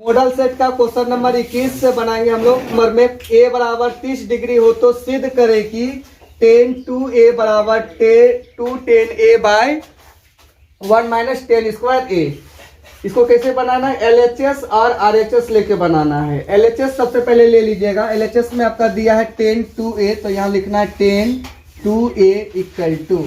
Model set का question number 21 से बनाएंगे हम लोग। नंबर में a बराबर 30 डिग्री हो तो सिद्ध करें कि tan 2a बराबर 2 tan a by 1 minus tan square a। इसको कैसे बनाना है? LHS और RHS लेके बनाना है। LHS सबसे पहले ले लीजिएगा। LHS में आपका दिया है tan 2a, तो यहाँ लिखना है tan 2a इक्वल टू,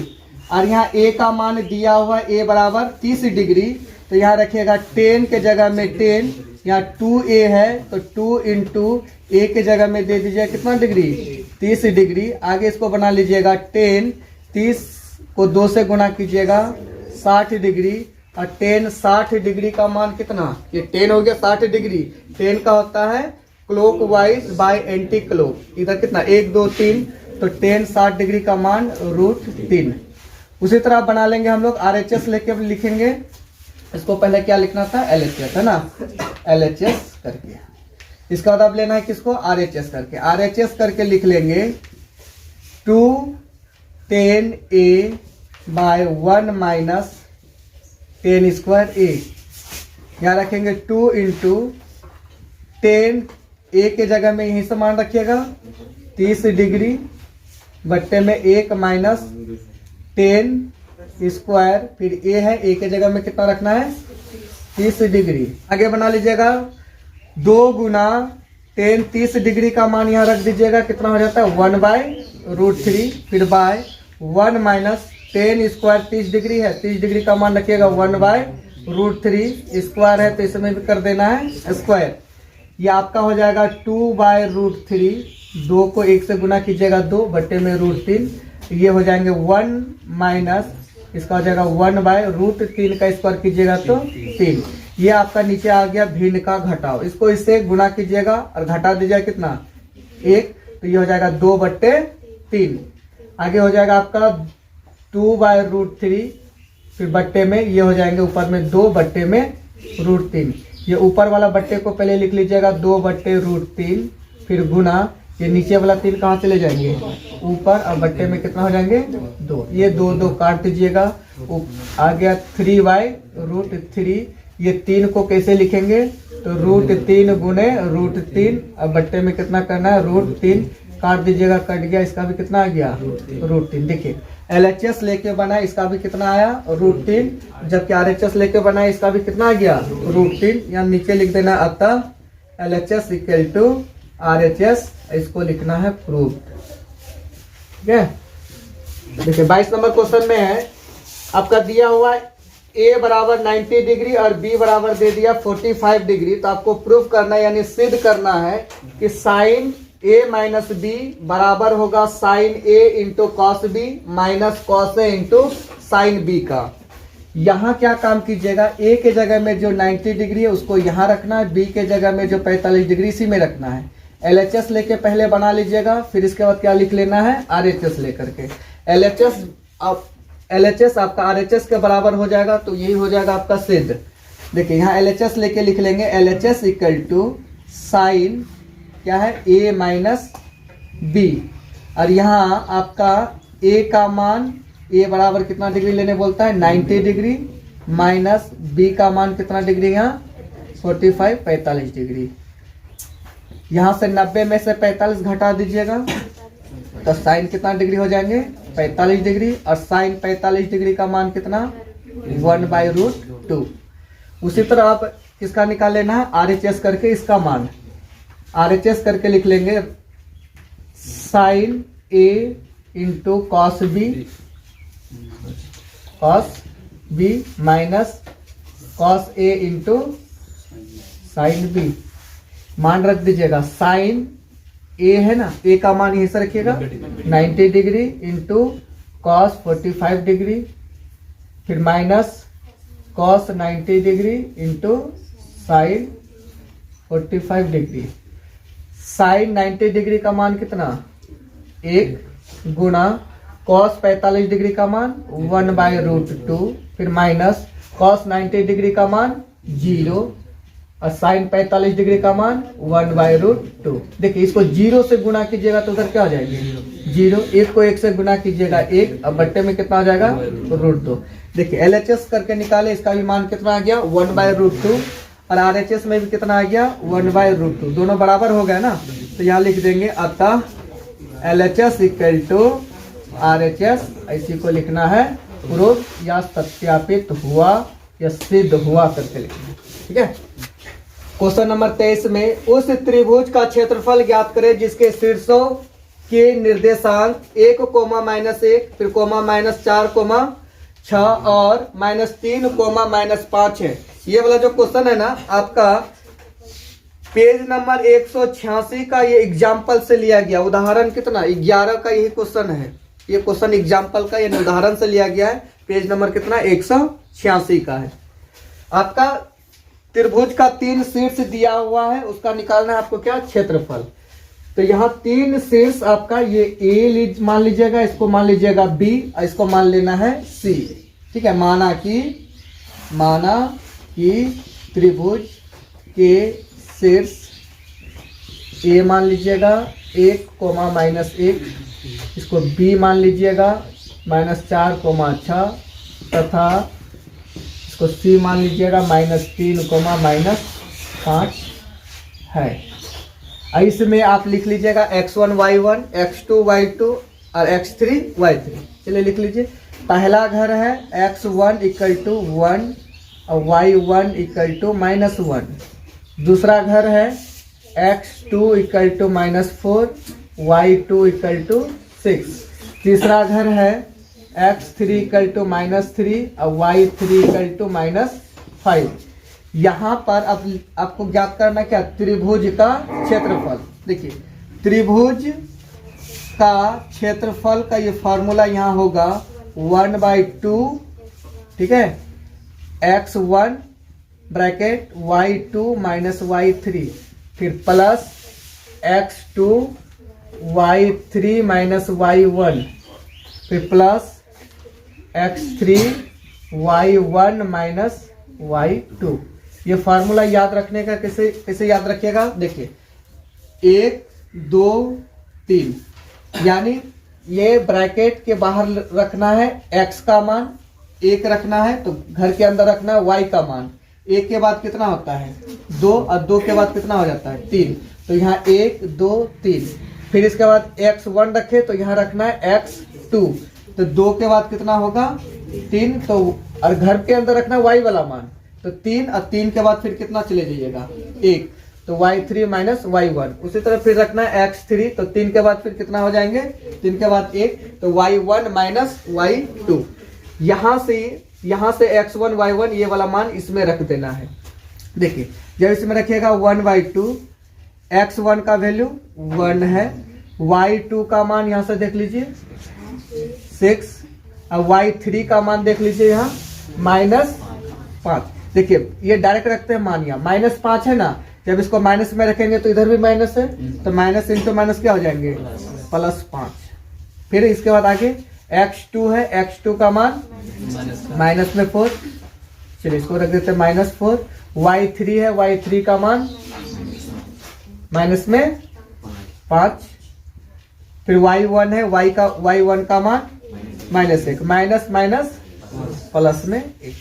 और यहाँ a का मान दिया हुआ है a बराबर 30 डिग्री, तो यहाँ रखिएगा tan के जगह में tan, यहाँ 2a है तो 2 इंटू a के जगह में दे दीजिए कितना डिग्री? 30 डिग्री। आगे इसको बना लीजिएगा tan 30 को 2 से गुना कीजिएगा 60 डिग्री, और tan 60 डिग्री का मान कितना? ये tan हो गया 60 डिग्री। tan का होता है clock wise bye anti clock. इधर कितना? 1 2 3, तो tan 60 डिग्री का मान √3। उसी तरह बना लेंगे हम लोग। RHS लेके लिखेंगे। इसको पहले क्या लिखना था? LHS है ना, LHS करके। इसका बाद अब लेना है किसको? RHS करके। RHS करके लिख लेंगे 2 tan a by 1 minus tan square a। यहाँ रखेंगे 2 इंटू tan a के जगह में यही से मान रखिएगा 30 डिग्री, बट्टे में 1 माइनस tan स्क्वायर, फिर a है, a के जगह में कितना रखना है? 30 डिग्री। आगे बना लीजिएगा 2 गुना tan 30 डिग्री का मान यहाँ रख दीजिएगा, कितना हो जाता है? 1/√3, फिर by 1 minus tan square 30 degree है, 30 डिग्री का मान रखिएगा 1/√3, स्क्वायर है तो इसमें भी कर देना है स्क्वायर। ये आपका हो जाएगा 2/√3, 2 को 1 से गुना कीजिएगा 2, बट्टे में √3, ये हो जाएंगे 1 माइनस, इसका हो जाएगा 1/√3 का स्क्वायर कीजिएगा तो 3। ये आपका नीचे आ गया भिन्न का घटाव। इसको इससे गुना कीजिएगा और घटा दीजिएगा कितना? 1, तो ये हो जाएगा 2/3। आगे हो जाएगा आपका 2/√3, फिर बट्टे में ये हो जाएंगे ऊपर में 2/√3। ये ऊपर वाला बट्टे को पहले लिख लीजिएगा 2/√3, फिर गुना, ये नीचे वाला 3 कहाँ चले जाएंगे? ऊपर, और बट्टे में कितना हो जाएंगे? 2। ये 2 2 काट दीजिएगा। आ गया 3/√3। ये 3 को कैसे लिखेंगे? तो √3 गुने √3, और बट्टे में कितना करना है? √3 काट दीजिएगा, कट गया। इसका भी कितना आ गया? √3। देखिए LHS लेके बना, इसका भी कितना आया? √3। जबकि RHS लेके बना, इसका भी कितना आ गया? √3। यहाँ नीचे लिख देना अतः LHS इक्वल टू RHS, इसको लिखना है प्रूफ। ठीक है। देखिए 22 नंबर क्वेश्चन में है, आपका दिया हुआ a बराबर 90 डिग्री और b बराबर दे दिया 45 डिग्री। तो आपको प्रूफ करना है, यानी सिद्ध करना है कि साइन a माइनस b बराबर होगा sine a into cos b minus cos a into sine b का। यहाँ क्या काम कीजिएगा? a के जगह में जो 90 डिग्री है उसको यहाँ रखना है, b के जगह में जो 45 डिग्री इसी में रखना है। LHS लेके पहले बना लीजिएगा, फिर इसके बाद क्या लिख लेना है? RHS लेकर के। LHS आपका RHS के बराबर हो जाएगा, तो यही हो जाएगा आपका सिद्ध। देखिए यहाँ LHS लेके लिख लेंगे, LHS इक्वल टू साइन क्या है? a माइनस b, और यहाँ आपका a का मान, a बराबर कितना डिग्री लेने बोलता है? 90 डिग्री, माइनस b का मान कितना डिग्री? यहाँ 45 डिग्री। यहाँ से 90 में से 45 घटा दीजिएगा, तो साइन कितना डिग्री हो जाएंगे? 45 डिग्री, और साइन 45 डिग्री का मान कितना? 1/√2। उसी तरह आप किसका निकाल लेना है? RHS करके इसका मान RHS करके लिख लेंगे sine a into cos b minus cos a into sine b। मान रख दीजिएगा, साइन a है ना, a का मान यहीं से रखिएगा 90 डिग्री इंटू कॉस 45 डिग्री, फिर minus cos 90 degree into sine 45 degree. Sine 90 degree का मान कितना? 1 गुना कॉस 45 डिग्री का मान 1/√2, फिर माइनस कॉस 90 डिग्री का मान 0, और साइन 45 डिग्री का मान 1/√2। देखिए इसको 0 से गुना कीजिएगा तो उधर क्या हो जाएगी? 0। 1 को 1 से गुना कीजिएगा 1, अब बट्टे में कितना हो जाएगा? √2। देखिए LHS करके निकाले, इसका भी मान कितना आ गया? 1/√2। और RHS में भी कितना आ गया 1/√2, दोनों बराबर हो गए ना। तो यहाँ लिख देंगे अतः LHS इक्वल टू RHS, इसी को लिखना है प्रूव या सत्यापित हुआ या सिद्ध हुआ करके लिखना है। ठीक है। क्वेश्चन नंबर 23 में उस त्रिभुज का क्षेत्रफल ज्ञात करें जिसके शीर्षों के निर्देशांक 1, -1 फिर -4, -6 और -3, -5 है। ये वाला जो क्वेश्चन है ना आपका पेज नंबर 186 का, ये एग्जाम्पल से लिया गया। उदाहरण कितना 11 का यही क्वेश्चन है। ये क्वेश्चन एग्जाम्पल का यानी उदाहरण से लिया गया है। पेज नंबर कितना 186 का है। आपका त्रिभुज का 3 शीर्ष दिया हुआ है, उसका निकालना है आपको क्या क्षेत्रफल। तो यहाँ 3 शीर्ष आपका ये ए मान लीजिएगा, इसको मान लीजिएगा बी और इसको मान लेना है सी। ठीक है। माना कि त्रिभुज के शीर्ष ए मान लीजिएगा 1, -1, इसको बी मान लीजिएगा -4, 6 तथा इसको सी मान लीजिएगा -3, -5 है। इसमें आप लिख लीजिएगा x1 y1, x2 y2 और x3 y3। चलिए लिख लीजिए। पहला घर है x1 = 1 और y1 = -1। दूसरा घर है x2 = -4, y2 = 6। तीसरा घर है x3 = -3 और y3 = -5। यहाँ पर अब आपको ज्ञात करना क्या त्रिभुज का क्षेत्रफल। देखिए त्रिभुज का क्षेत्रफल का ये फॉर्मूला यहाँ होगा 1/2, ठीक है, x1 ब्रैकेट y2 - y3 फिर प्लस x2 y3 - y1 फिर प्लस x3 y1 - y2। ये फार्मूला याद रखने का कैसे याद रखिएगा। देखिए 1, 2, 3 यानी ये ब्रैकेट के बाहर रखना है x का मान 1 रखना है, तो घर के अंदर रखना है y का मान। 1 के बाद कितना होता है 2 और 2 के बाद कितना हो जाता है 3। तो यहाँ 1, 2, 3 फिर इसके बाद x1 रखे तो यहाँ रखना है x2, तो 2 के बाद कितना होगा 3, तो और घर के अंदर रखना y वाला मान, तो 3 और 3 के बाद फिर कितना चले जाइएगा 1, तो y3 - y1। उसी तरह फिर रखना है x3, तो 3 के बाद फिर कितना हो जाएंगे 3 के बाद 1, तो y1 - y2। यहाँ से x1 y1 ये वाला मान इसमें रख देना है। देखिए जब इसमें रखिएगा 1/2, x1 का वैल्यू 1 है, y2 का मान यहाँ से देख लीजिए 6 और y3 का मान देख लीजिए यहाँ -5। देखिए ये डायरेक्ट रखते हैं मान, यहाँ -5 है ना, जब इसको माइनस में रखेंगे तो इधर भी माइनस है, तो माइनस इंटू माइनस क्या हो जाएंगे +5। फिर इसके बाद आगे x2 है, x2 का मान -4, चलिए इसको रख देते हैं -4। y3 है, y3 का मान -5। फिर y1 है, y1 का मान -1, माइनस प्लस में 1।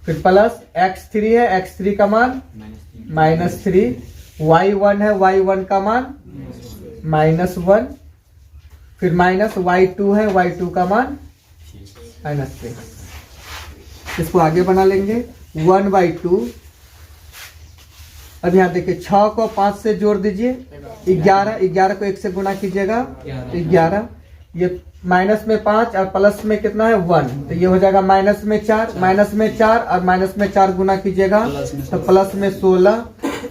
फिर प्लस x3 है, x3 का मान -3। y1 है, y1 का मान -1। फिर माइनस y2 है, y2 का मान -6। इसको आगे बना लेंगे 1/2। अब यहाँ देखिए 6 को 5 से जोड़ दीजिए 11 को 1 से गुना कीजिएगा 11। ये माइनस में 5 और प्लस में कितना है 1, तो ये हो जाएगा -4 और -4 गुना कीजिएगा तो प्लस में 16,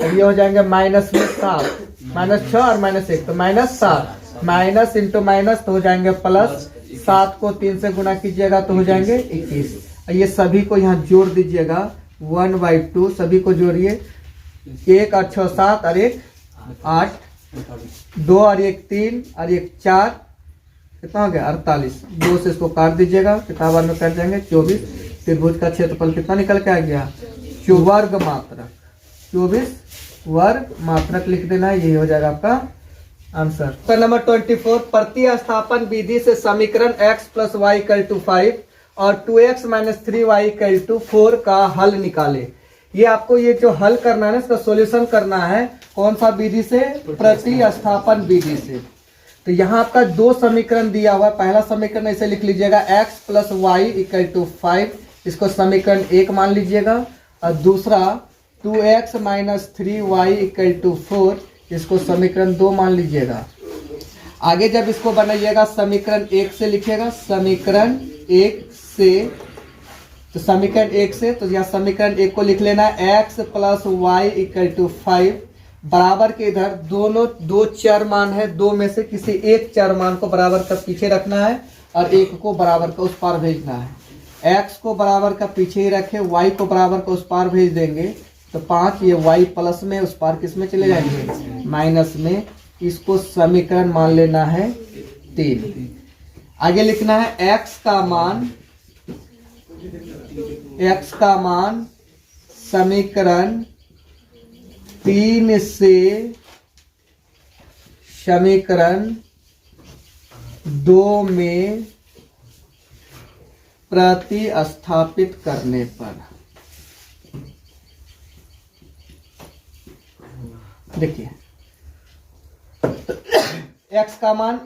और ये हो जाएंगे -7 -6 और -1 तो -7, माइनस इंटू माइनस तो हो जाएंगे प्लस, 7 को 3 से गुना कीजिएगा तो हो जाएंगे 21। ये सभी को यहाँ जोड़ दीजिएगा 1/2, सभी को जोड़िए 1 और 6 7 और 1 8, 2 और 1 3 और 1 4, कितना हो गया 48। 2 से इसको काट दीजिएगा, कितना बार में कट जाएंगे 24। त्रिभुज का क्षेत्रफल कितना निकल के आ गया 24 वर्ग मात्रक, 24 वर्ग मात्रक लिख देना है, यही हो जाएगा आपका आंसर। क्वेश्चन नंबर 24, प्रतिस्थापन विधि से समीकरण x + y = 5 और 2x - 3y = 4 का हल निकाले। ये आपको ये जो हल करना है ना, इसका सॉल्यूशन करना है कौन सा विधि से? प्रतिस्थापन विधि से। तो यहाँ आपका दो समीकरण दिया हुआ है। पहला समीकरण ऐसे लिख लीजिएगा x plus Y equal to 5, इसको समीकरण 1 मान लीजिएगा। और दूसरा 2x minus 3y equal to 4, इसको समीकरण 2 मान लीजिएगा। आगे जब इसको बनाइएगा समीकरण 1 से लिखिएगा, समीकरण 1 से, तो समीकरण 1 से, तो यहाँ समीकरण 1 को लिख लेना है x plus Y equal to 5, बराबर के इधर दोनों दो चर मान है, दो में से किसी एक चर मान को बराबर का पीछे रखना है और एक को बराबर का उस पार भेजना है। x को बराबर का पीछे ही रखे, y को बराबर का उस पार भेज देंगे, तो 5, ये y प्लस में, उस पार किस में चले जाएंगे? माइनस में। इसको समीकरण मान लेना है 3। आगे लिखना है x का मान समीकरण 3 से समीकरण 2 में प्रतिस्थापित करने पर, देखिए x का मान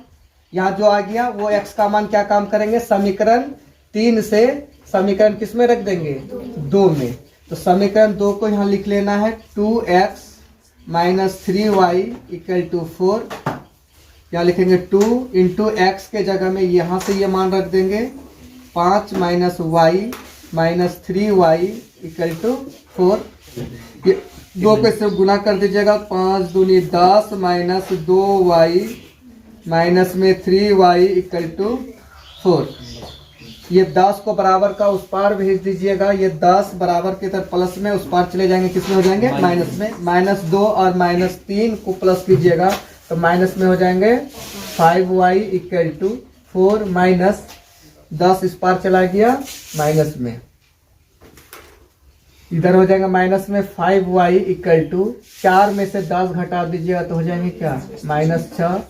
यहाँ जो आ गया, वो x का मान क्या काम करेंगे? समीकरण 3 से समीकरण किस में रख देंगे? 2 में। तो समीकरण 2 को यहाँ लिख लेना है 2x minus 3y equal to 4। यहाँ लिखेंगे 2 इंटू एक्स के जगह में यहाँ से ये मान रख देंगे 5 minus Y minus 3y equal to 4। ये 2 को इससे गुना कर दीजिएगा, 5 दूनी 10 माइनस 2y माइनस में 3y इक्वल टू 4। ये 10 को बराबर का उस पार भेज दीजिएगा, ये 10 बराबर के तरफ प्लस में, उस पार चले जाएंगे, किस में हो जाएंगे? माइनस में। माइनस 2 और माइनस 3 को प्लस कीजिएगा तो माइनस में हो जाएंगे 5y इक्वल टू 4, माइनस 10 इस पार चला गया माइनस में, इधर हो जाएगा माइनस में 5y इक्वल टू 4 में से 10 घटा दीजिएगा तो हो जाएंगे क्या? माइनस 6,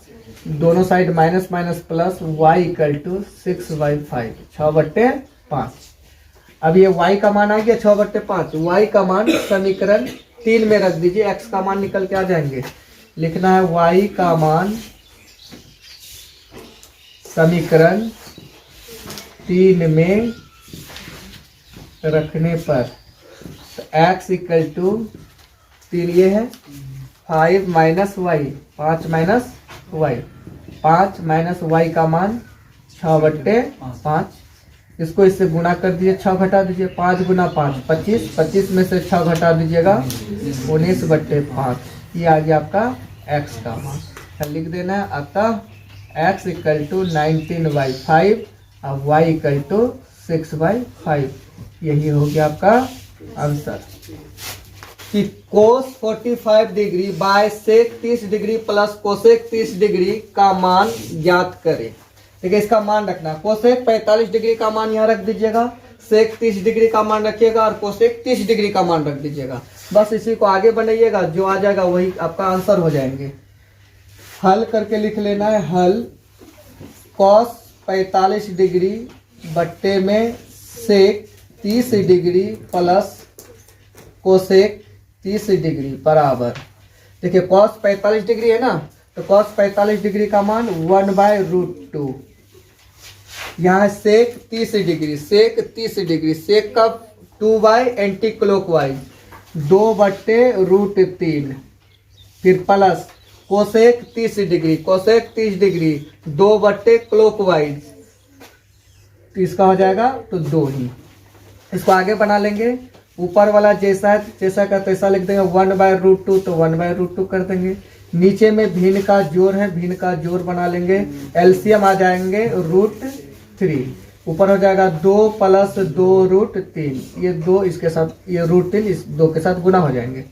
दोनों side minus minus plus, y equal to 6/5, 6/5। अब ये y का मान आ गया 6/5, y का मान समीकरण 3 में रख दीजिए, x का मान निकल के आ जाएंगे। लिखना है y का मान समीकरण 3 में रखने पर x इक्वल टू 3, ये है 5 minus Y, 5 minus Y, 5 minus Y का मान 6/5। इसको इससे गुना कर दीजिए, 6 घटा दीजिए, 5 गुना 5 25, 25 में से 6 घटा दीजिएगा 19/5। ये आ गया आपका x का मान। लिख देना है अतः x इक्वल टू 19/5 और y इक्वल टू 6/5। यही हो गया आपका आंसर कि cos 45 degree by sec 30 degree plus cosec 30 degree का मान ज्ञात करें। ठीक है, इसका मान रखना। कोसेक 45 डिग्री का मान यहाँ रख दीजिएगा, सेक 30 डिग्री का मान रखिएगा और कोसेक 30 डिग्री का मान रख दीजिएगा। बस इसी को आगे बनाइएगा, जो आ जाएगा वही आपका आंसर हो जाएंगे। हल करके लिख लेना है, हल कॉस 45 डिग्री बट्टे में सेक 30 डिग्री प्लस कोसेक 30 डिग्री बराबर, देखिए कॉस 45 डिग्री है ना, तो कॉस 45 डिग्री का मान 1/√2। यहाँ सेक 30 डिग्री, सेक 30 डिग्री, सेक का 2 एंटी क्लॉकवाइज 2/√3, फिर plus cosec 30 degree, cosec 30 degree 2/क्लॉकवाइज, तो इसका हो जाएगा तो 2 ही। इसको आगे बना लेंगे, ऊपर वाला जैसा का तैसा लिख देंगे 1/√2, तो 1/√2 कर देंगे। नीचे में भिन्न का जोड़ है, भिन्न का जोड़ बना लेंगे, एलसीएम आ जाएंगे √3, ऊपर हो जाएगा 2 + 2√3, ये 2 इसके साथ, ये √3 इस 2 के साथ गुना हो जाएंगे।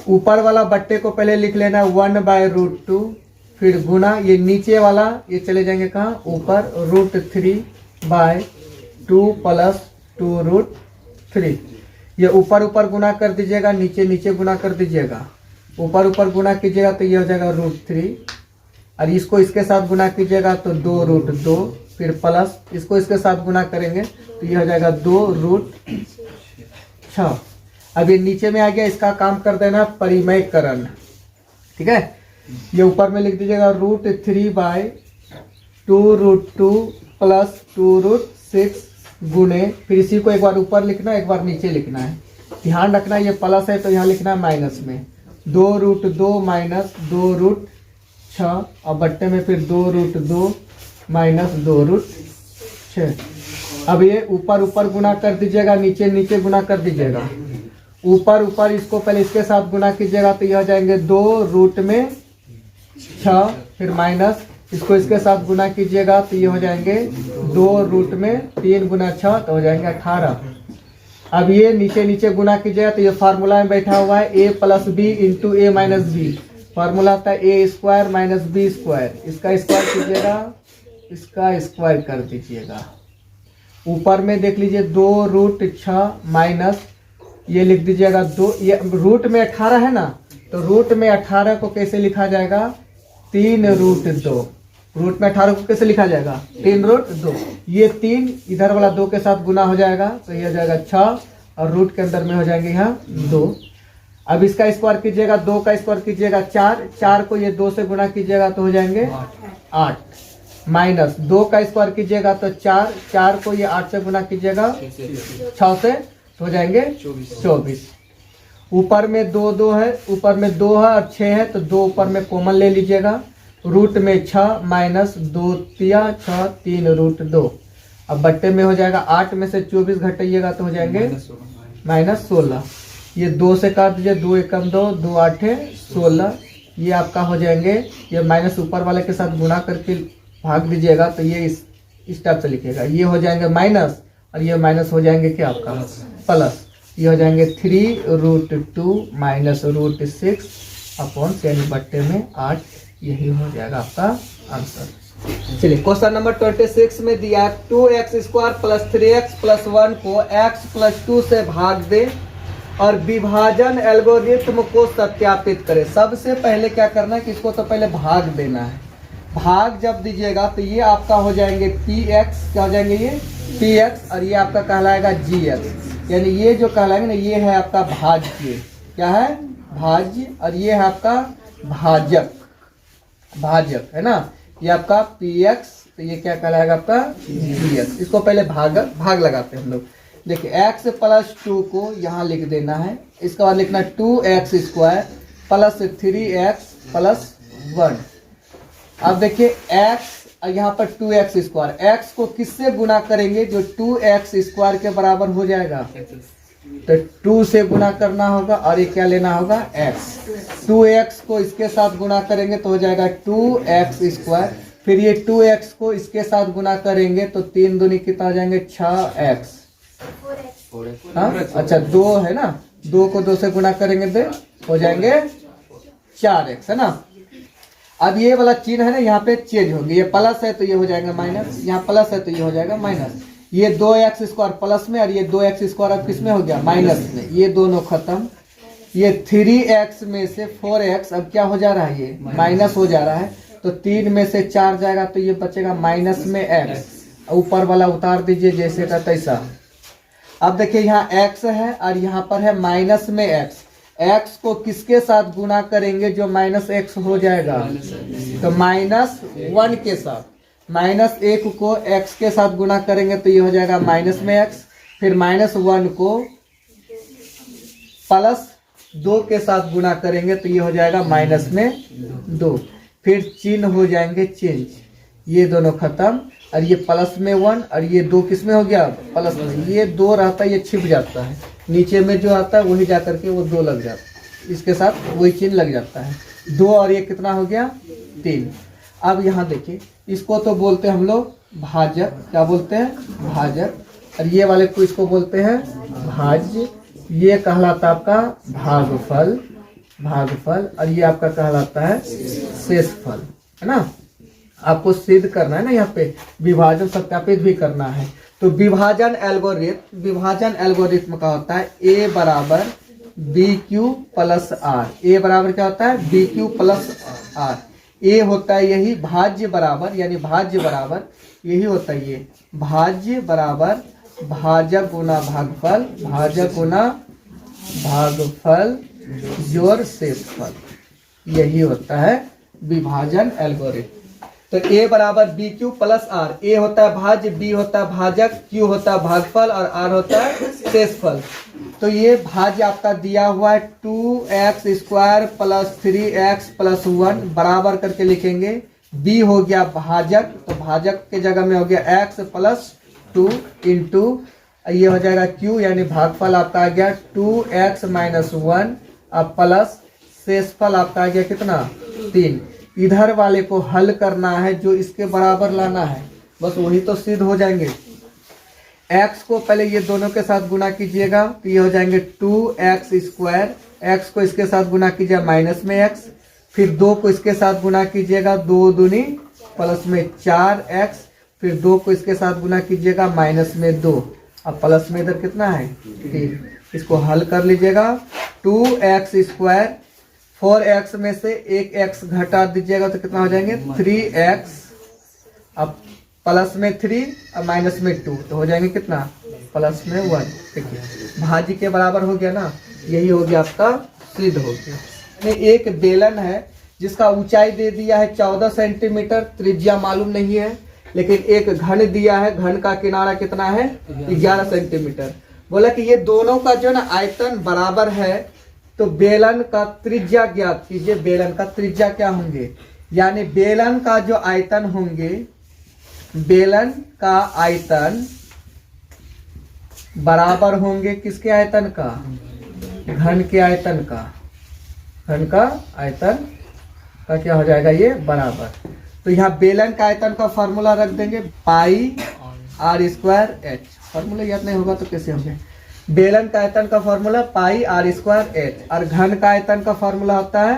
ऊपर वाला बट्टे को पहले लिख लेना 1/√2, फिर गुना, ये नीचे वाला ये चले जाएंगे कहाँ? ऊपर, √3/2 + 2√3, ये ऊपर ऊपर गुना कर दीजिएगा, नीचे नीचे गुना कर दीजिएगा, ऊपर ऊपर गुना कीजिएगा तो ये हो जाएगा √3, और इसको इसके साथ गुना कीजिएगा तो 2√2, फिर प्लस इसको इसके साथ गुना करेंगे तो ये हो जाएगा 2√6। अब ये नीचे में आ गया, इसका काम कर देना परिमेयकरण। ठीक है, ये ऊपर में लिख दीजिएगा √3/2√2 प्लस 2√6 गुणे, फिर इसी को एक बार ऊपर लिखना एक बार नीचे लिखना है। ध्यान रखना ये प्लस है तो यहाँ लिखना है माइनस में, 2√2 माइनस 2√6 और बट्टे में फिर 2√2 माइनस 2√6। अब ये ऊपर ऊपर गुना कर दीजिएगा, नीचे नीचे गुना कर दीजिएगा। ऊपर ऊपर इसको पहले इसके साथ गुना कीजिएगा तो ये हो जाएंगे 2√6, फिर माइनस इसको इसके साथ गुना कीजिएगा तो ये हो जाएंगे 2√3 गुना 6 तो हो जाएंगे 18। अब ये नीचे नीचे गुना कीजिएगा तो ये फार्मूला में बैठा हुआ है a plus B into A minus B. Formula आता है A square minus B square. इसका स्क्वायर कीजिएगा, इसका स्क्वायर कर दीजिएगा। ऊपर में देख लीजिए 2√6 माइनस ये लिख दीजिएगा 2, ये रूट में 18 है ना, तो रूट में 18 को कैसे लिखा जाएगा 3√2। रूट में 18 को कैसे लिखा जाएगा 3√2। ये 3 इधर वाला 2 के साथ गुना हो जाएगा तो ये हो जाएगा 6 और रूट के अंदर में हो जाएंगे यहाँ 2। अब इसका स्क्वायर कीजिएगा, 2 का स्क्वायर कीजिएगा 4, 4 को ये 2 से गुना कीजिएगा तो हो जाएंगे 8, माइनस 2 का स्क्वायर कीजिएगा तो 4, 4 को ये 8 से गुना कीजिएगा 6 से तो हो जाएंगे 24। ऊपर में 2 2 है, ऊपर में 2 है और 6 है तो 2 ऊपर में कॉमन ले लीजिएगा। रूट में 6 माइनस 2 तिया 6 3√2। अब बट्टे में हो जाएगा 8 में से 24 घटाइएगा तो हो जाएंगे -16। ये 2 से काट दीजिए, 2 एकम 2, 2 8 16। ये आपका हो जाएंगे, ये माइनस ऊपर वाले के साथ गुना करके भाग दीजिएगा तो ये इस टाइप से लिखिएगा। ये हो जाएंगे माइनस और ये माइनस हो जाएंगे क्या आपका प्लस। ये हो जाएंगे 3√2 माइनस √6 अपॉन 10 बट्टे में 8। यही हो जाएगा आपका आंसर। चलिए क्वेश्चन नंबर 26 में दिया 2x² प्लस 3x प्लस 1 को x प्लस 2 से भाग दे और विभाजन एल्गोरिथ्म को सत्यापित करें। सबसे पहले क्या करना है कि इसको तो पहले भाग देना है। भाग जब दीजिएगा तो ये आपका हो जाएंगे px, क्या हो जाएंगे ये px और ये आपका कहलाएगा gx। यानी ये जो कहलाएंगे ना ये है आपका भाज्य, क्या है भाज्य, और ये है आपका भाजक, भाजक है ना। ये आपका px तो ये क्या कहलाएगा आपका gx। इसको पहले भाग लगाते हैं हम लोग। देखिए x प्लस 2 को यहाँ लिख देना है, इसके बाद लिखना 2x² प्लस 3x प्लस 1। अब देखिए x और यहाँ पर 2x², x को किससे गुना करेंगे जो 2x² के बराबर हो जाएगा, तो 2 से गुना करना होगा और ये क्या लेना होगा x। 2x को इसके साथ गुना करेंगे तो हो जाएगा 2x², फिर ये 2x को इसके साथ गुना करेंगे तो 3 दूनी कितना हो जाएंगे 6x। हाँ अच्छा 2 है ना, 2 को 2 से गुना करेंगे तो हो जाएंगे 4x है ना। अब ये वाला चिन्ह है ना यहाँ पे चेंज होंगे, ये प्लस है तो ये हो जाएगा माइनस, यहाँ प्लस है तो ये हो जाएगा माइनस। ये 2x² प्लस में और ये 2x² अब किस में हो गया माइनस में, ये दोनों खत्म। ये 3x में से 4x अब क्या हो जा रहा है ये माइनस हो जा रहा है, तो 3 में से 4 जाएगा तो ये बचेगा माइनस में x। ऊपर वाला उतार दीजिए जैसे का तैसा। अब देखिए यहाँ x है और यहाँ पर है माइनस में x। x को किसके साथ गुना करेंगे जो -x हो जाएगा, तो -1 के साथ। -1 को x के साथ गुना करेंगे तो ये हो जाएगा माइनस में x, फिर -1 को +2 के साथ गुना करेंगे तो ये हो जाएगा माइनस में 2। फिर चिन्ह हो जाएंगे चेंज, ये दोनों खत्म और ये प्लस में 1 और ये 2 किस में हो गया प्लस में। ये 2 रहता है ये छिप जाता है, नीचे में जो आता है वही जा करके वो 2 लग जाता है, इसके साथ वही चिन्ह लग जाता है 2 और ये कितना हो गया 3। अब यहाँ देखिए इसको तो बोलते हैं हम लोग भाजक, क्या बोलते हैं भाजक, और ये वाले को इसको बोलते हैं भाज्य। ये कहलाता है आपका भागफल, भागफल, और ये आपका कहलाता है शेषफल है ना। आपको सिद्ध करना है ना, यहाँ पे विभाजन सत्यापित भी करना है। तो विभाजन एल्गोरिथ्म का होता है a बराबर BQ प्लस R। a बराबर क्या होता है BQ प्लस R। a होता है यही भाज्य बराबर, यानी भाज्य बराबर यही होता है, ये भाज्य बराबर भाजक गुना भागफल, भाजक गुना भागफल जोड़ शेषफल, यही होता है विभाजन एल्गोरिथम। तो a बराबर B Q plus R, a होता है भाज्य, b होता है भाजक, q होता है भागफल और r होता है शेषफल। तो ये भाज्य आपका दिया हुआ है 2x² प्लस 3x प्लस 1 बराबर करके लिखेंगे। b हो गया भाजक, तो भाजक के जगह में हो गया x प्लस 2 इंटू ये हो जाएगा q, यानी भागफल आपका आ गया 2x माइनस 1 अब प्लस शेषफल आपका आ गया कितना 3। इधर वाले को हल करना है, जो इसके बराबर लाना है, बस वही तो सिद्ध हो जाएंगे। x को पहले ये दोनों के साथ गुना कीजिएगा तो ये हो जाएंगे 2x², x को इसके साथ गुना कीजिएगा माइनस में x, फिर 2 को इसके साथ गुना कीजिएगा 2 दूनी प्लस में 4x, फिर 2 को इसके साथ गुना कीजिएगा माइनस में 2, अब प्लस में इधर कितना है 3। इसको हल कर लीजिएगा 2x², 4x में से एक x घटा दीजिएगा तो कितना हो जाएंगे 3x, अब प्लस में 3 अब माइनस में 2 तो हो जाएंगे कितना प्लस में 1। देखिए भाज्य के बराबर हो गया ना, यही हो गया आपका सिद्ध हो गया। एक बेलन है जिसका ऊंचाई दे दिया है 14 सेंटीमीटर, त्रिज्या मालूम नहीं है, लेकिन एक घन दिया है, घन का किनारा कितना है 11 सेंटीमीटर। बोला कि ये दोनों का जो ना आयतन बराबर है, तो बेलन का त्रिज्या ज्ञात कीजिए। बेलन का त्रिज्या क्या होंगे, यानी बेलन का जो आयतन होंगे, बेलन का आयतन बराबर होंगे किसके आयतन का, घन के आयतन का। घन का आयतन का क्या हो जाएगा ये बराबर। तो यहाँ बेलन का आयतन का फॉर्मूला रख देंगे πr²h। फॉर्मूला याद नहीं होगा तो कैसे होंगे। बेलन का आयतन का फॉर्मूला πr²h और घन का आयतन का फॉर्मूला होता है,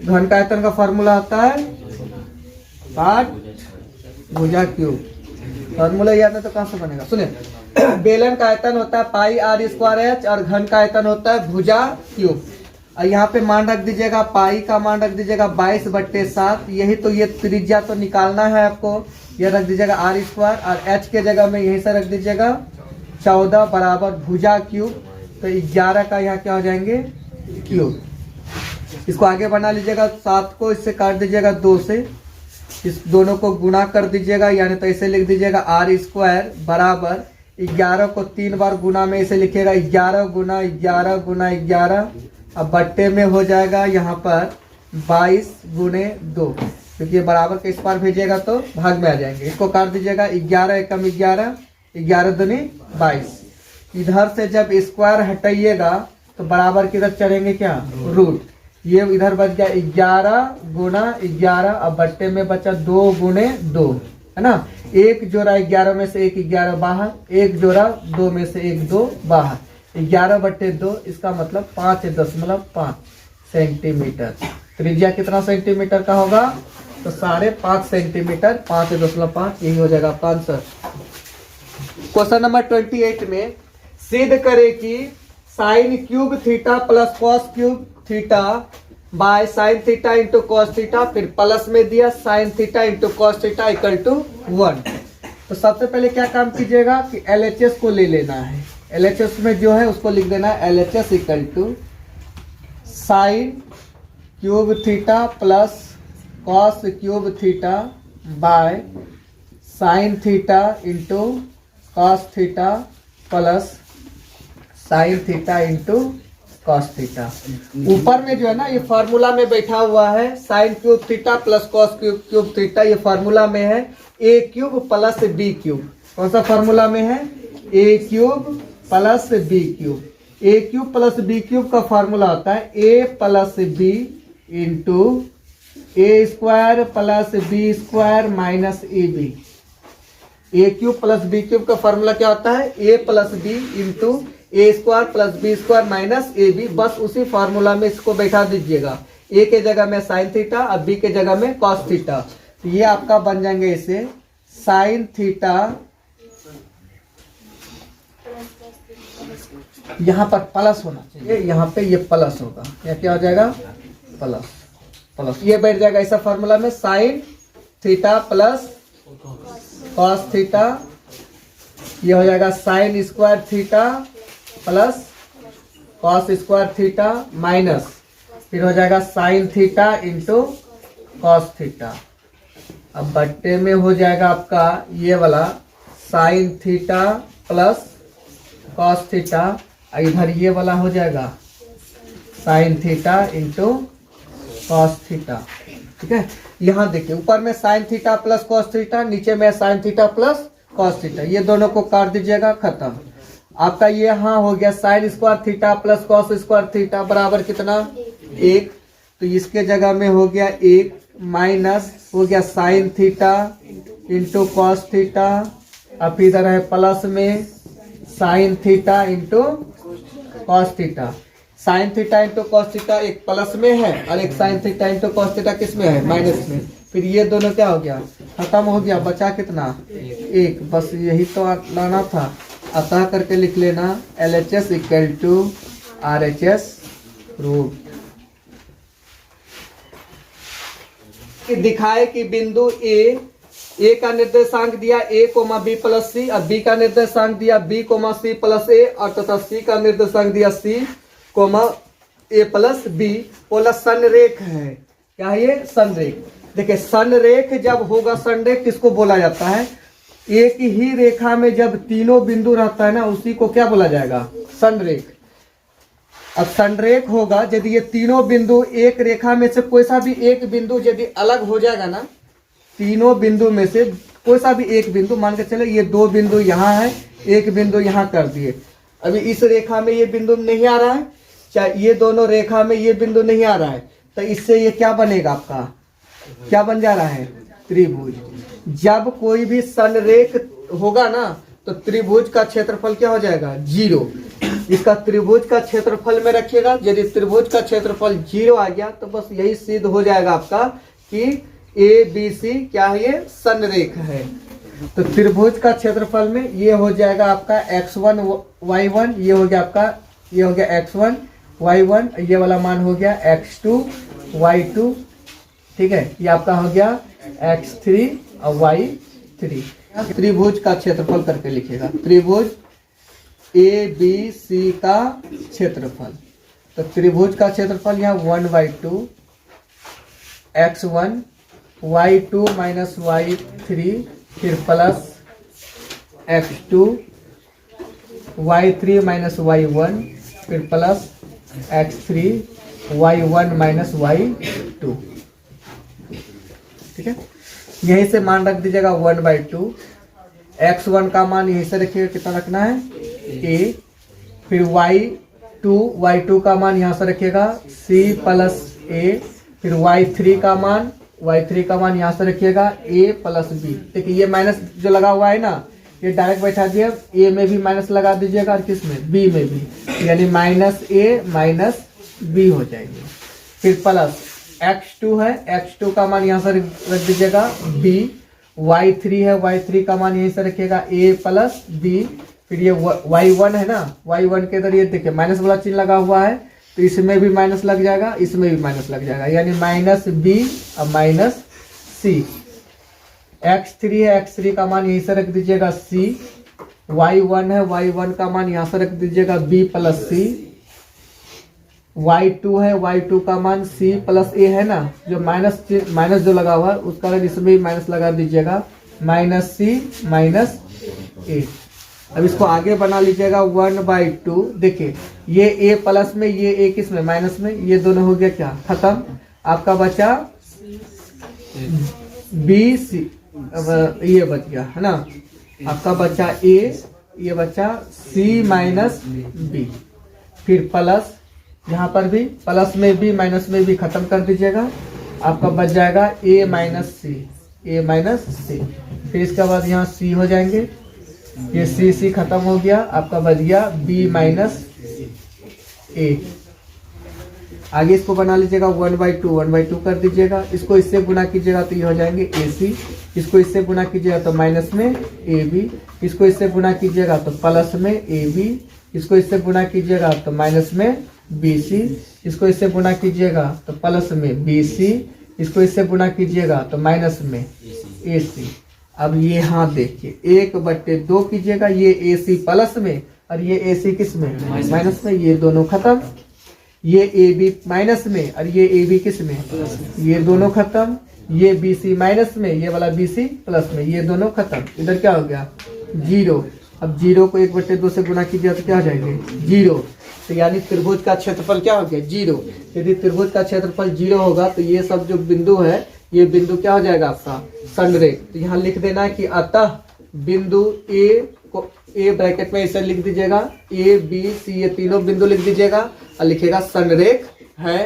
घन का आयतन का फॉर्मूला होता है 8 भुजा क्यूब। फॉर्मूला याद है तो कहां से बनेगा, सुनिए। बेलन का आयतन होता है πr² और घन का आयतन होता है भुजा क्यूब। और यहाँ पे मान रख दीजिएगा, पाई का मान रख दीजिएगा 22/7। यही तो ये त्रिज्या तो निकालना है आपको, ये रख दीजिएगा r² और h के जगह में यही से रख दीजिएगा 14 बराबर भुजा क्यूब। तो 11 का यहाँ क्या हो जाएंगे क्यूब। इसको आगे बना लीजिएगा, 7 को इससे काट दीजिएगा 2 से, इस दोनों को गुणा कर दीजिएगा, यानी तो ऐसे लिख दीजिएगा r² बराबर 11 को 3 बार गुना में इसे लिखिएगा 11 गुना 11 गुना 11, अब बट्टे में हो जाएगा यहाँ पर 22 गुने 2, क्योंकि ये बराबर के इस पार भेजिएगा तो भाग में आ जाएंगे। इसको काट दीजिएगा 11 एकम 11, 11 दूनी 22। इधर से जब स्क्वायर हटाइएगा तो बराबर किधर चढ़ेंगे क्या रूट। ये इधर बच गया 11 गुना 11, अब बट्टे में बचा 2 गुने 2, है ना। एक जोड़ा 11 में से एक 11 बाहर, एक जोड़ा 2 में से एक 2 बाहर, 11/2, इसका मतलब 5.5 सेंटीमीटर। त्रिज्या कितना सेंटीमीटर का होगा, तो 5.5 सेंटीमीटर, 5.5, यही हो जाएगा आपका आंसर। क्वेश्चन नंबर 28 में सिद्ध करे कि sine cube theta plus cos cube theta by sine theta into cos theta, फिर प्लस में दिया sine theta into cos theta equal to 1। तो सबसे पहले क्या काम कीजिएगा कि LHS को ले लेना है। LHS में जो है उसको लिख देना है LHS equal to sine cube theta plus cos cube theta by sine theta into cos theta plus sine theta into cos theta. ऊपर में जो है ना ये फार्मूला में बैठा हुआ है sign cube theta plus cos cube theta, ये फार्मूला में है a cube plus b cube. कौन सा फार्मूला में है, a cube plus b cube. a cube plus b cube का फार्मूला होता है a plus b into a² plus b² minus ab। a cube plus b cube का formula क्या होता है, a plus b into a² plus b² minus ab। बस उसी formula में इसको बैठा दीजिएगा, a के जगह में साइन थीटा और b के जगह में कॉस थीटा। तो ये आपका बन जाएंगे इसे साइन थीटा, यहाँ पर प्लस होना चाहिए, यहाँ पे ये प्लस होगा, या क्या हो जाएगा प्लस प्लस, ये बैठ जाएगा ऐसा फार्मूला में sine theta plus cos theta ये हो जाएगा sine square theta plus cos square theta minus फिर हो जाएगा sign theta into cos theta. अब बट्टे में हो जाएगा आपका ये वाला sine theta plus cos theta, इधर ये वाला हो जाएगा sign theta into cos theta. ठीक है, यहाँ देखिए ऊपर में sine theta plus cos theta, नीचे में sine theta plus cos theta, ये दोनों को काट दीजिएगा, खत्म। आपका ये यहाँ हो गया sine square theta plus cos square theta बराबर कितना 1, तो इसके जगह में हो गया 1 माइनस हो गया sign theta into cos theta, अब इधर है प्लस में sign theta into cos theta. Sign theta into cos theta एक प्लस में है और एक sign theta into cos theta किस में है, माइनस में। फिर ये दोनों क्या हो गया, खत्म हो गया, बचा कितना 1, बस यही तो लाना था। अतः करके लिख लेना LHS equal to RHS root. दिखाए कि बिंदु ए का निर्देशांक दिया a, b प्लस सी, और b का निर्देशांक दिया b, c प्लस a, और तथा c का निर्देशांक दिया c, a प्लस b। बोला संरेख है, क्या है ये, संरेख। देखिए संरेख जब होगा, संरेख किसको बोला जाता है, एक ही रेखा में जब तीनों बिंदु रहता है ना, उसी को क्या बोला जाएगा, संरेख। अब संरेख होगा यदि ये तीनों बिंदु एक रेखा में से कोई सा भी एक बिंदु यदि अलग हो जाएगा ना, तीनों बिंदु में से कोई सा भी एक बिंदु, मान के चले ये 2 बिंदु यहाँ है, एक बिंदु यहाँ कर दिए, अभी इस रेखा में ये बिंदु नहीं आ रहा है, चाहे ये दोनों रेखा में ये बिंदु नहीं आ रहा है, तो इससे ये क्या बनेगा, आपका क्या बन जा रहा है, त्रिभुज। जब कोई भी संरेख होगा ना तो त्रिभुज का क्षेत्रफल क्या हो जाएगा, 0। इसका त्रिभुज का क्षेत्रफल में रखिएगा, यदि त्रिभुज का क्षेत्रफल 0 आ गया तो बस यही सिद्ध हो जाएगा आपका कि ABC क्या है, ये संरेख है। तो त्रिभुज का क्षेत्रफल में ये हो जाएगा आपका x1 y1, ये हो गया आपका, ये हो गया x1 y1, ये वाला मान हो गया x2 y2, ठीक है, ये आपका हो गया x3 और y3। त्रिभुज का क्षेत्रफल करके लिखेगा, त्रिभुज ABC का क्षेत्रफल। तो त्रिभुज का क्षेत्रफल यहाँ 1/2 x1 y2 माइनस y3, फिर plus x2 y3 minus y1, फिर plus x3 y1 minus y2। ठीक है, यहीं से मान रख दीजिएगा 1/2, x1 का मान यहीं से रखिएगा, कितना रखना है a, फिर y2 का मान यहाँ से रखिएगा c प्लस a, फिर y3 का मान यहाँ से रखिएगा a प्लस b। देखिए ये माइनस जो लगा हुआ है ना, ये डायरेक्ट बैठा दिए, a में भी माइनस लगा दीजिएगा और किस में, b में भी, यानी माइनस a माइनस b हो जाएंगे। फिर प्लस x2 है, x2 का मान यहाँ से रख दीजिएगा b, y3 है, y3 का मान यहीं से रखिएगा a प्लस b, फिर ये y1 है ना, y1 के इधर ये देखिए माइनस वाला चिन्ह लगा हुआ है, तो इसमें भी माइनस लग जाएगा, इसमें भी माइनस लग जाएगा, यानी माइनस b और माइनस c। x3 है, x3 का मान यहीं से रख दीजिएगा c, y1 है, y1 का मान यहाँ से रख दीजिएगा b प्लस c, y2 है, y2 का मान c प्लस a है ना, जो माइनस जो लगा हुआ है उसका इसमें भी माइनस लगा दीजिएगा, माइनस c माइनस a। अब इसको आगे बना लीजिएगा 1/2। देखिए ये a प्लस में, ये a किस में, माइनस में, ये दोनों हो गया क्या, खत्म। आपका बचा b c, ये बच गया है ना, आपका बचा a, ये बचा c माइनस b, फिर प्लस यहाँ पर भी प्लस में भी माइनस में भी खत्म कर दीजिएगा, आपका बच जाएगा a माइनस c। फिर इसके बाद यहाँ c हो जाएंगे, ये c खत्म हो गया, आपका बच गया b माइनस a। आगे इसको बना लीजिएगा 1/2 कर दीजिएगा, इसको इससे गुना कीजिएगा तो ये हो जाएंगे ac, इसको इससे गुना कीजिएगा तो माइनस में ab, इसको इससे गुना कीजिएगा तो प्लस में ab, इसको इससे गुना कीजिएगा तो माइनस में bc, इसको इससे गुना कीजिएगा तो प्लस में bc, इसको इससे गुना कीजिएगा तो माइनस में ac। अब ये यहाँ देखिए 1/2 कीजिएगा, ये AC प्लस में और ये AC किस में, माइनस में, ये दोनों खत्म। ये AB माइनस में और ये AB किस में, ये दोनों खत्म। ये BC माइनस में, ये वाला BC प्लस में, ये दोनों खत्म। इधर क्या हो गया 0। अब 0 को 1/2 से गुना कीजिए तो क्या हो जाएंगे 0। तो यानी त्रिभुज का क्षेत्रफल क्या हो गया 0। यदि त्रिभुज का क्षेत्रफल 0 होगा तो ये सब जो बिंदु है, ये बिंदु क्या हो जाएगा आपका संरेख। तो यहाँ लिख देना है कि अतः बिंदु A को A ब्रैकेट में ऐसे लिख दीजिएगा, ABC ये तीनों बिंदु लिख दीजिएगा और लिखेगा संरेख है,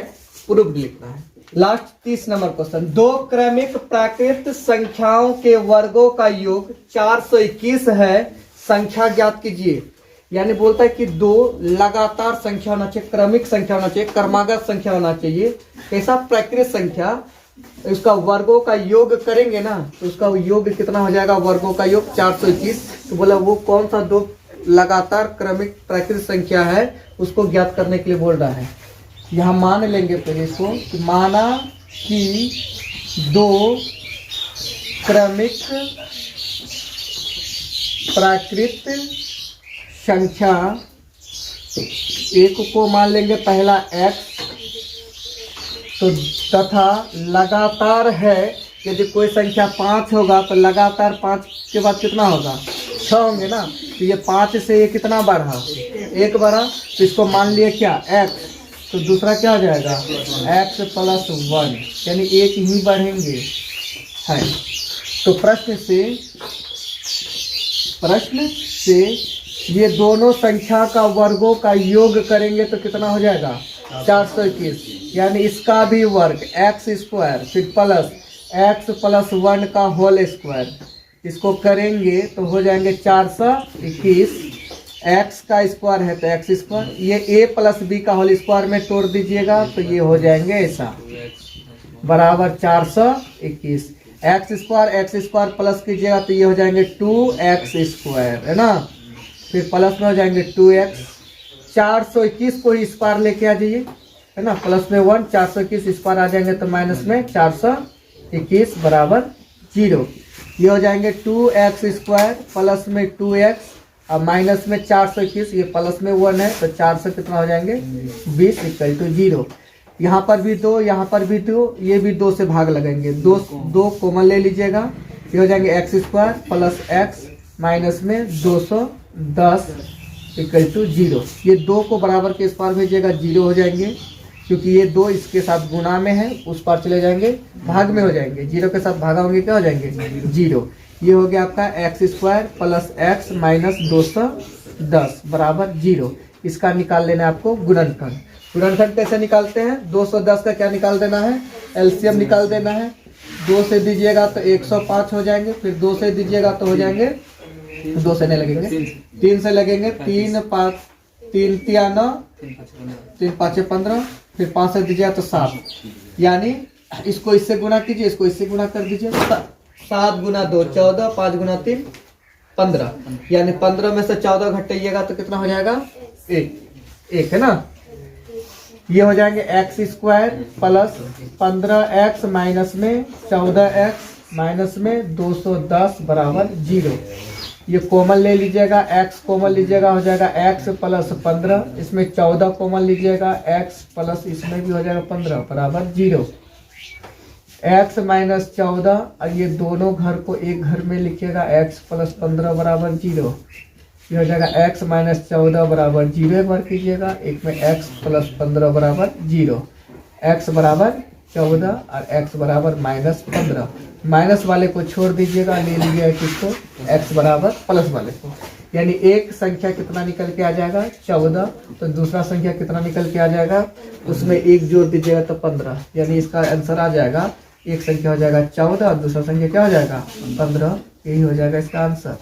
प्रूफ लिखना है। लास्ट 30 नंबर क्वेश्चन, दो क्रमिक प्राकृत संख्याओं के वर्गों का योग 421 है, संख्या ज्ञात कीजिए। यानी बोलता है कि दो लगातार संख्या होना चाहिए, क्रमिक संख्या होना चाहिए, क्रमागत संख्या होना चाहिए। कैसा प्राकृत संख्या, उसका वर्गों का योग करेंगे ना तो उसका योग कितना हो जाएगा, वर्गों का योग 421। तो बोला वो कौन सा दो लगातार क्रमिक प्राकृत संख्या है, उसको ज्ञात करने के लिए बोल रहा है। यहाँ मान लेंगे पहले इसको कि माना कि दो क्रमिक प्राकृत संख्या, एक को मान लेंगे पहला x, तो तथा लगातार है। यदि कोई संख्या 5 होगा तो लगातार 5 के बाद कितना होगा 6 होंगे ना। तो ये 5 से ये कितना बढ़ा, 1 बढ़ा। तो इसको मान लिया क्या x, तो दूसरा क्या हो जाएगा x + 1, यानी 1 ही बढ़ेंगे है। तो प्रश्न से ये दोनों संख्या का वर्गों का योग करेंगे तो कितना हो जाएगा 421, यानी इसका भी वर्ग x², फिर प्लस x + 1 का होल स्क्वायर, इसको करेंगे तो हो जाएंगे 421। x का स्क्वायर है तो x², ये a + b का होल स्क्वायर में तोड़ दीजिएगा तो ये हो जाएंगे ऐसा बराबर 421। x² प्लस कीजिएगा तो ये हो जाएंगे 2x², है ना। फिर प्लस में हो जाएंगे 2x। 421 को इस पार लेके आ जाइए, है ना, प्लस में 1, 421 इस पार आ जाएंगे तो माइनस में 421 बराबर 0। ये हो जाएंगे 2x² प्लस में 2x और माइनस में 421, ये प्लस में 1 है तो 4 से कितना हो जाएंगे 20 = 0। यहाँ पर भी 2, यहाँ पर भी 2, ये भी 2 से भाग लगेंगे, 2 कॉमन ले लीजिएगा। ये हो जाएंगे x² प्लस x माइनस में 210 = 0। ये 2 को बराबर के इस पार भेजिएगा 0 हो जाएंगे, क्योंकि ये 2 इसके साथ गुना में है, उस पार चले जाएंगे भाग में हो जाएंगे, 0 के साथ भागा होंगे क्या हो जाएंगे 0। ये हो गया आपका x² प्लस x माइनस 210 बराबर 0। इसका निकाल लेना है आपको गुणनखंड। गुणनखंड कैसे निकालते हैं, 210 का क्या निकाल देना है, एलसीएम निकाल देना है। 2 से दीजिएगा तो 105 हो जाएंगे, फिर 2 से दीजिएगा तो हो जाएंगे, 2 से नहीं लगेंगे, 3 से लगेंगे, 3 5 3 3 9 3 5 15, फिर 5 से दीजिएगा तो 7, यानी इसको इससे गुना कीजिए, इसको इससे गुना कर दीजिए। 7 × 2 14, 5 × 3 15, यानी 15 में से 14 घटाइएगा तो कितना हो जाएगा 1, है ना। ये हो जाएंगे x² प्लस 15x माइनस में 14x माइनस में 210 बराबर 0। ये कॉमन ले लीजिएगा, x कॉमन लीजिएगा, हो जाएगा x प्लस 15, इसमें 14 कॉमन लीजिएगा, x प्लस इसमें भी हो जाएगा 15 बराबर 0। x माइनस 14 और ये दोनों घर को एक घर में लिखिएगा, x प्लस 15 बराबर 0। ये हो जाएगा x माइनस 14 बराबर 0 एक बार कीजिएगा, एक में x प्लस 15 बराबर 0, x बराबर 14 और x बराबर माइनस 15। माइनस वाले को छोड़ दीजिएगा, ले लीजिएगा किसको, x बराबर प्लस वाले को, यानी एक संख्या कितना निकल के आ जाएगा 14, तो दूसरा संख्या कितना निकल के आ जाएगा, उसमें 1 जोड़ दीजिएगा तो 15, यानी इसका आंसर आ जाएगा, एक संख्या हो जाएगा 14 और दूसरा संख्या क्या हो जाएगा 15, यही हो जाएगा इसका आंसर।